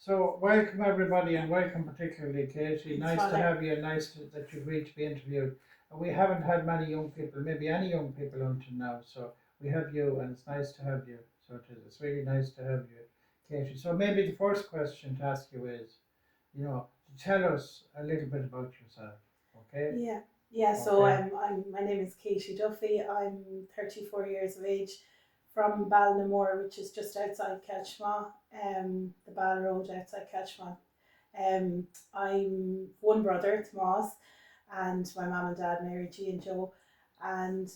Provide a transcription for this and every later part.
So welcome everybody and welcome particularly Katie. Thanks, Nice to Father. have you. That you've agreed to be interviewed. We haven't had many young people, maybe any young people until now. So we have you, and it's nice to have you. So it is. It's really nice to have you, Katie. So maybe the first question to ask you is, to tell us a little bit about yourself. Okay. Yeah, yeah. So Okay. my name is Katie Duffy. I'm 34 years of age, from Ballinamore, which is just outside Ketchma, the Ball Road outside Ketchma. I'm one brother, Tomas, and my mum and dad, Mary G and Joe. And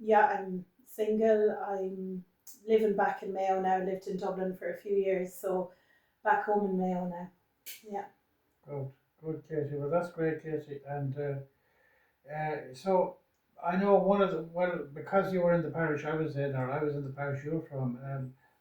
yeah, I'm single. I'm living back in Mayo now. Lived in Dublin for a few years, so back home in Mayo now. Yeah. Good. Good, Katie. Well, that's great, Katie. And so I know one of the well because you were in the parish I was in, or I was in the parish you were from.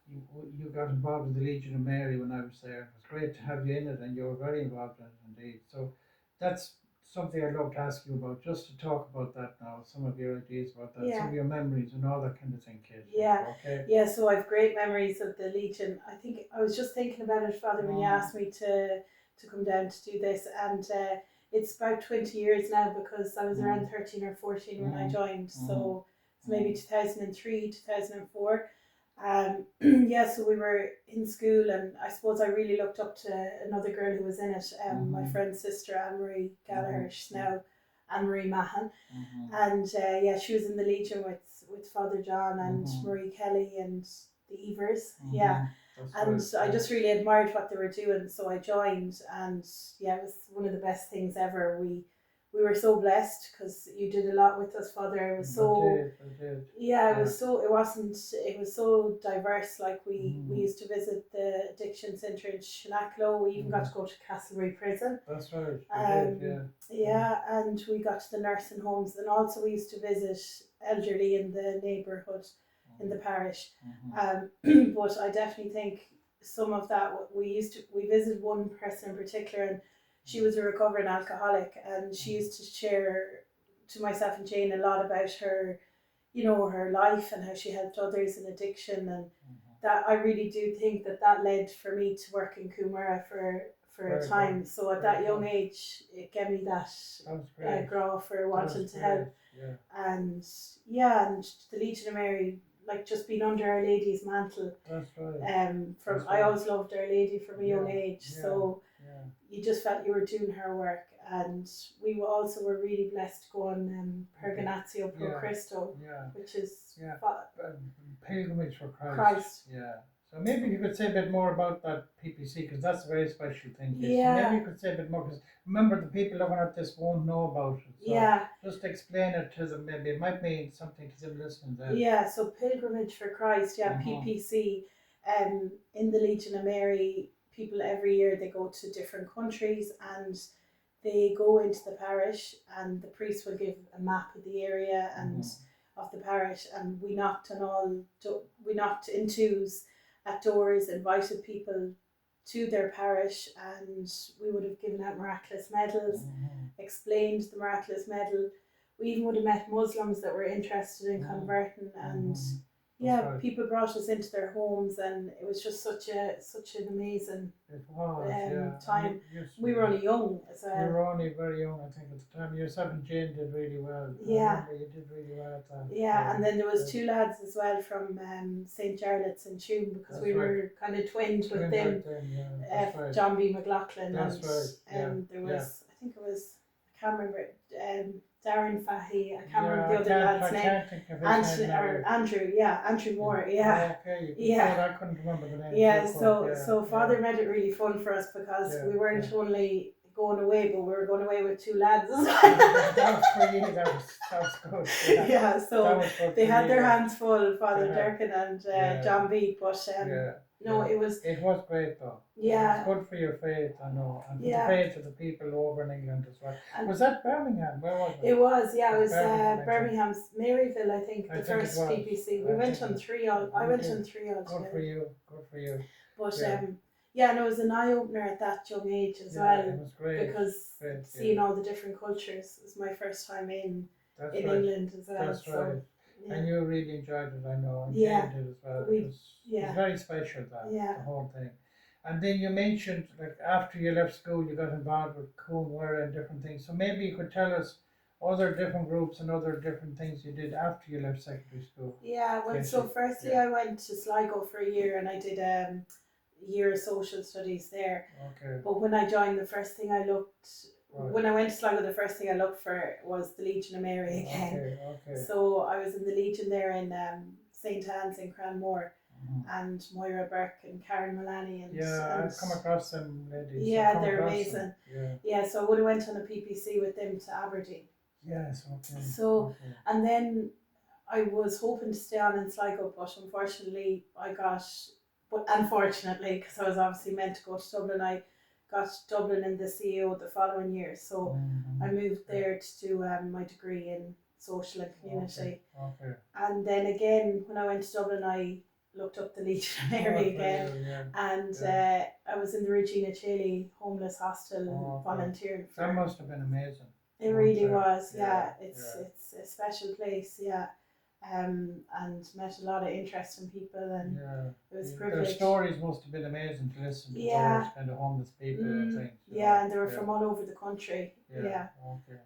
You you got involved in the Legion of Mary when I was there. It was great to have you in it, and you were very involved in it indeed. So that's something I'd love to ask you about, just to talk about that now. Some of your ideas about that, some Yeah. of your memories, and all that kind of thing, Katie. Yeah, Okay. yeah. So I've great memories of the Legion. I think I was just thinking about it, Father, when you asked me to come down to do this, and it's about 20 years now because I was around 13 or 14 when I joined. So it's maybe 2003, 2004. Yeah, so we were in school, and I suppose I really looked up to another girl who was in it. My friend's sister, Anne Marie Gallagher. She's now Anne Marie Mahan, and yeah, she was in the Legion with Father John and Marie Kelly and the Evers. Yeah, That's and right. I just really admired what they were doing, so I joined, and yeah, it was one of the best things ever. We were so blessed because you did a lot with us, Father. It was so I did. yeah, it Yeah. was so it was so diverse. Like we used to visit the addiction centre in Shanaklo. We even got to go to Castlereagh prison. That's right. We did. Yeah, and we got to the nursing homes, and also we used to visit elderly in the neighbourhood, in the parish. But I definitely think some of that we visited one person in particular, and she was a recovering alcoholic, and she used to share to myself and Jane a lot about her, her life and how she helped others in addiction, and that I really do think that led for me to work in Coomera for a Very time. good. So at Very that young good. age, it gave me that That was great. grow for That was wanting to great. help. Yeah. And yeah, and the Legion of Mary, like just being under Our Lady's mantle. That's right. From That's I right. always loved Our Lady from a young Yeah. age, Yeah. so Yeah. you just felt you were doing her work. And we also were really blessed to go on Pergonazio Pro Yeah. Cristo, Yeah. which is Yeah. Pilgrimage for Christ. Christ. Yeah. So maybe you could say a bit more about that PPC, because that's a very special thing. So maybe Yeah, you could say a bit more, because remember the people looking at this won't know about it. So yeah, just explain it to them. Maybe it might mean something to them listening then. yeah. So Pilgrimage for Christ, yeah, PPC. In the Legion of Mary, people every year they go to different countries, and they go into the parish, and the priest will give a map of the area and of the parish, and we knocked in twos at doors, invited people to their parish, and we would have given out miraculous medals, explained the miraculous medal. We even would have met Muslims that were interested in converting, and yeah, right. people brought us into their homes, and it was just such an amazing It was, yeah. time. You We were only young as you well. were only very young, I think, at the time. Yourself and Jane did really well. I Yeah, remember you did really well at that. yeah, and then there was two lads as well from St. Jarlath's in Tuam, because That's we right. were kind of twinned with Twin them. back then, yeah. That's right. John B. McLaughlin, That's right. Yeah. and there Yeah. was, I think it was, I can't remember, Darren Fahy, I can't Yeah, remember the other lad's I name. can't think of his name now. Andrew, yeah, Andrew Moore, yeah. Oh, okay, you could Yeah. say I couldn't remember the name. Yeah, So good. so Father made it really fun for us, because Yeah, we weren't yeah. only going away, but we were going away with two lads as well. That was for you. That was good. Yeah. Yeah, so That was good they for had you, their yeah. hands full, Father Yeah. Durkin and Yeah. John B. But Yeah. no, Yeah. it was It was great though. yeah, It was good for your faith, I know, and for yeah. the faith of the people over in England as well. And Was that Birmingham? Where was it? it was, yeah, it was Birmingham, I think. Birmingham's Maryville, I think, I the think it first was. PPC. We I went think on it- three odd. I you went did. on three odd. Good for you. Good for you. But Yeah. yeah, no, it was an eye opener at that young age as Yeah, well, it was great. because Great, seeing all the different cultures was my first time That's in right. England as well. That's So right. yeah, And you really enjoyed it, I know, and Yeah. Jane did as well. We- It was yeah. very special, that Yeah. the whole thing. And then you mentioned like after you left school, you got involved with Coolware and different things. So maybe you could tell us other different groups and other different things you did after you left secondary school. Yeah, well, so Casey. firstly, Yeah. I went to Sligo for a year and I did a year of social studies there. Okay. But when I joined, the first thing I looked, Right. when I went to Sligo, the first thing I looked for was the Legion of Mary again. Okay. Okay. So I was in the Legion there in St. Anne's in Cranmore, Mhm. and Moira Burke and Karen Mullaney Yeah, and I've come across them ladies. I've yeah, come they're across amazing. them. Yeah. Yeah, so I would have went on a PPC with them to Aberdeen. Yes. Okay. So Okay. and then I was hoping to stay on in Sligo, but unfortunately, because I was obviously meant to go to Dublin, I got Dublin in the CEO the following year. So Mhm. I moved there to do my degree in social and community. Okay. And then again, when I went to Dublin, I looked up the Legion of Mary again. Yeah. And I was in the Regina Chaley homeless hostel volunteering for. That must have been amazing. It really was, Yeah, It's a special place, yeah. And met a lot of interesting people, and it was a Their privilege. stories must have been amazing to listen to. Yeah. Those kind of homeless people and things. Yeah, and they were from all over the country. Yeah. Okay.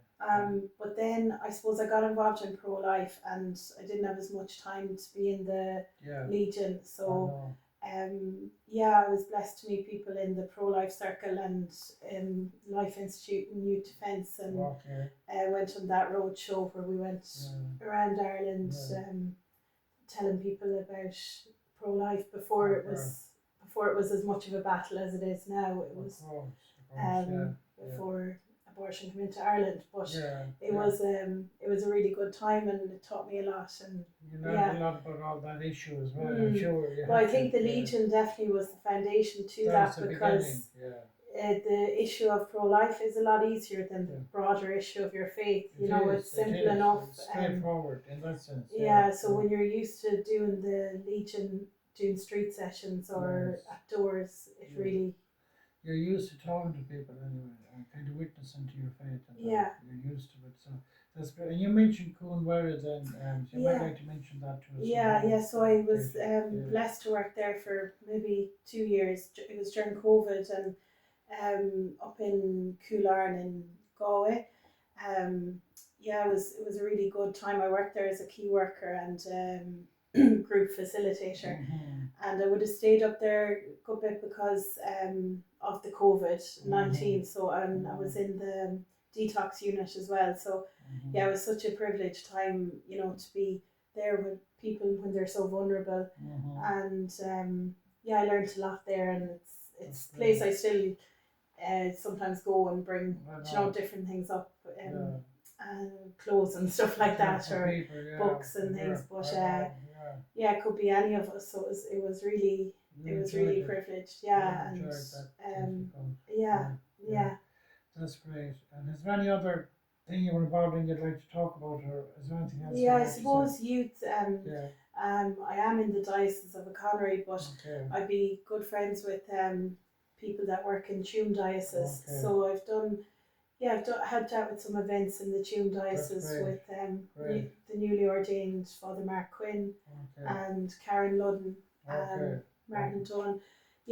But then I suppose I got involved in pro life, and I didn't have as much time to be in the Legion. So I was blessed to meet people in the pro life circle and Life Institute and Youth Defence, and went on that road show where we went around Ireland, telling people about pro life before it was as much of a battle as it is now. It was before abortion came into Ireland, but it was a really good time, and it taught me a lot. And you learned a lot about all that issue as well. I'm sure. Well, I think the Legion definitely was the foundation to that, because the issue of pro-life is a lot easier than the broader issue of your faith. It's simple enough. It's straightforward in that sense. So when you're used to doing the Legion, doing street sessions or outdoors, it really. You're used to talking to people anyway and kind of witnessing to your faith. And you're used to it. So that's great. And you mentioned Coolware then. So you might like to mention that to us. Yeah. So I was blessed to work there for maybe 2 years. It was during COVID, and up in Coolarn in Galway. It was a really good time. I worked there as a key worker and group facilitator, and I would have stayed up there a good bit because of the COVID-19. So I was in the detox unit as well. So it was such a privileged time, to be there with people when they're so vulnerable, and I learned a lot there, and it's a place I still sometimes go and bring different things up, and clothes and stuff like that, or books and things. But it could be any of us. So it was really privileged. That's great. And is there any other thing you were involved in you'd like to talk about, or is there anything else? I suppose youth. I am in the Diocese of O'Connery, but I'd be good friends with people that work in Tuam Diocese. So I've helped out with some events in the Tuam Diocese with the newly ordained Father Mark Quinn and Karen Ludden and Martin Dunn.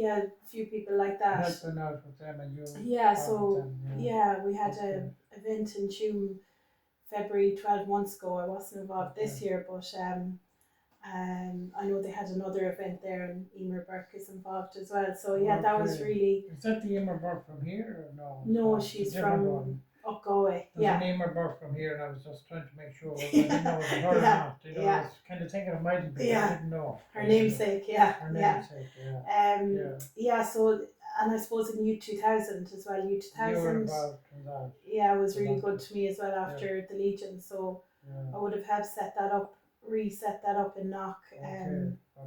A few people like that. Helping out with them, and you. We had an event in Tuam February 12 months ago. I wasn't involved this year, but I know they had another event there, and Emer Burke is involved as well. So that was really. Is that the Emer Burke from here or no? No, she's from up Galway. There's an Emer Burke from here, and I was just trying to make sure. I didn't know it was her or not. I was kind of thinking it might have been. I didn't know. Her namesake, Her namesake, So, and I suppose in U 2000 as well. U 2000. You were involved in that. It was really good to me as well after the Legion. So I would have helped reset that up in Knock.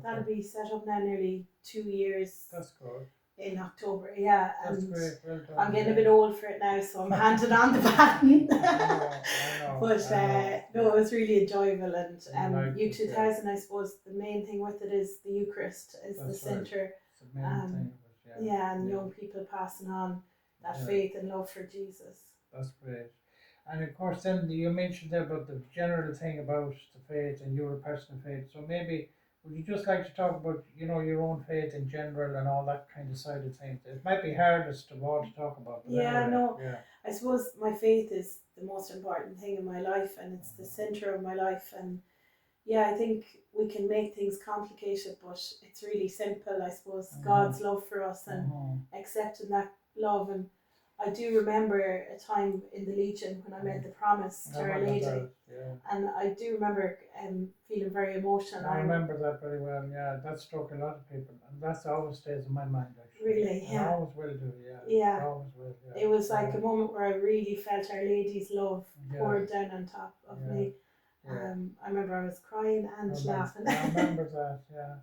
That'll be set up now nearly 2 years. That's good. In October, That's great. Well done, I'm getting a bit old for it now, so I'm handing on the baton. I know. But it was really enjoyable, and U 2000. I suppose the main thing with it is the Eucharist is the centre. It's the main thing. And young people passing on that faith and love for Jesus. That's great. And of course, then you mentioned there about the general thing about the faith, and you're a person of faith. So maybe would you just like to talk about, your own faith in general and all that kind of side of things? It might be hardest of all to talk about, but Yeah, anyway, no, yeah. I suppose my faith is the most important thing in my life, and it's the center of my life. And yeah, I think we can make things complicated, but it's really simple. I suppose God's love for us and accepting that love. And I do remember a time in the Legion when I made the promise to I Our remember Lady, that, yeah. and I do remember feeling very emotional. I remember that very well, yeah. That struck a lot of people, and that's always stays in my mind, actually. Really, And yeah. always will do, yeah. Yeah. Always will, yeah. It was like a moment where I really felt Our Lady's love poured down on top of me. Yeah. I remember I was crying and laughing. I remember that, yeah.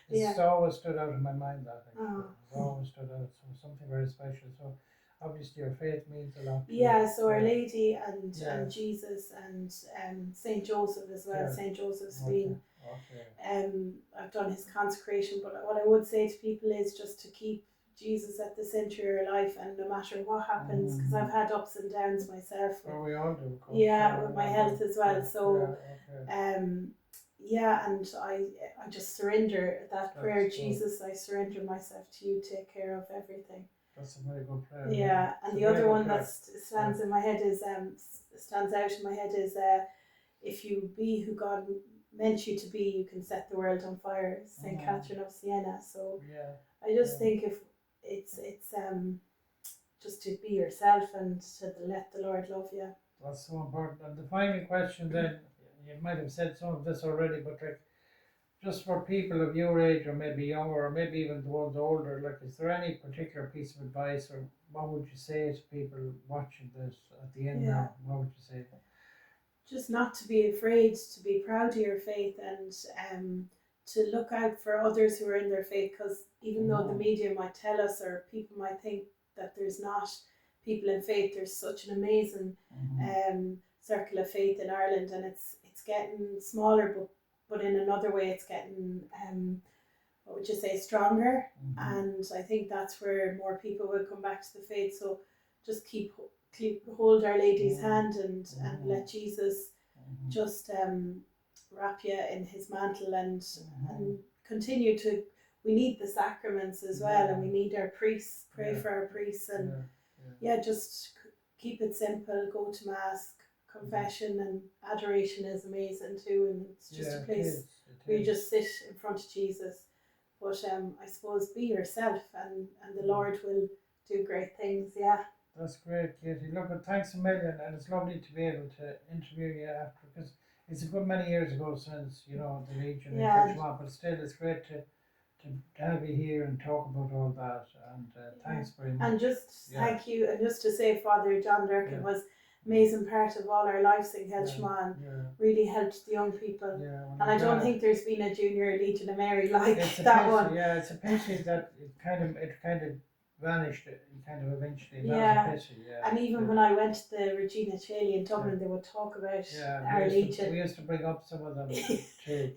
It's always stood out in my mind, that actually. It's always stood out. So something very special. So obviously your faith means a lot to you. Yeah, so Our Lady and Jesus and Saint Joseph as well. Saint Joseph's been I've done his consecration, but what I would say to people is just to keep Jesus at the center of your life, and no matter what happens, because I've had ups and downs myself. We all do, of course. Yeah, with my health as well. So, yeah, and I just surrender that prayer, Jesus. I surrender myself to you. Take care of everything. That's a very good prayer. Yeah, and the other one that stands in my head is stands out in my head is if you be who God meant you to be, you can set the world on fire. Saint Catherine of Siena. So I just think if it's just to be yourself and to let the Lord love you. That's so important. And the final question then, you might have said some of this already, but like, just for people of your age or maybe younger or maybe even the ones older, like, is there any particular piece of advice or what would you say to people watching this at the end now? What would you say? Just not to be afraid, to be proud of your faith, and to look out for others who are in their faith, because even though the media might tell us or people might think that there's not people in faith, there's such an amazing circle of faith in Ireland, and it's getting smaller, but in another way it's getting what would you say, stronger. And I think that's where more people will come back to the faith. So just keep hold Our Lady's hand and let Jesus just wrap you in his mantle and continue to. We need the sacraments as well, and we need our priests. Pray for our priests, and just keep it simple. Go to mass, confession, and adoration is amazing too, and it's just a place where you just sit in front of Jesus. But I suppose be yourself, and the Lord will do great things. Yeah. That's great, Katie. Look, thanks a million, and it's lovely to be able to interview you after, because it's a good many years ago since, the Legion and Kitchener, but still it's great to have you here and talk about all that, and thanks very much. And just thank you, and just to say Father John Durkin was amazing part of all our lives in Kitchener and really helped the young people. And I don't think there's been a Junior Legion of Mary like that one. Yeah, it's a pity that it kind of vanished kind of eventually. That was a pity, and even when I went to the Regina Caeli in Dublin, they would talk about our Legion. We used to bring up some of them too. The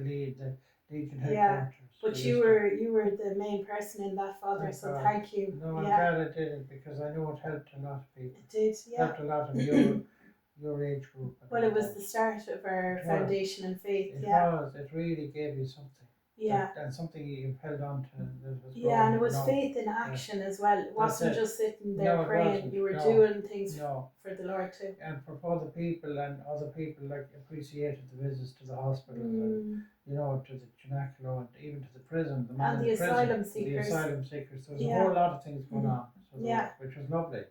Legion headquarters. But you were the main person in that, Father, so thank you. No, I'm glad I did it, because I know it helped a lot of people. It did, Helped a lot of your age group. Well, it was the start of our foundation in faith. It was. It really gave you something. And something you've held on to. And it was faith in action as well. It wasn't just sitting there praying. You were doing things for the Lord too. And for other people, and other people like appreciated the visits to the hospital, and, to the Chenaclo, and even to the prison. And the asylum seekers. The asylum seekers. There was a whole lot of things going on. So which was lovely.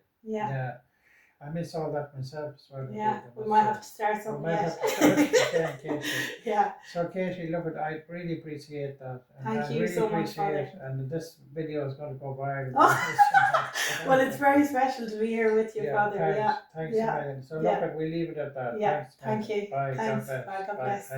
I miss all that myself as well. We might have to start something. So Katie, look, I really appreciate that. And Thank you so much, Father. And this video is going to go viral. Well, it's very special to be here with you, Father. Thanks a million. So look, we leave it at that. Thank you. Bye. Thanks. God bless. Bye. God bless.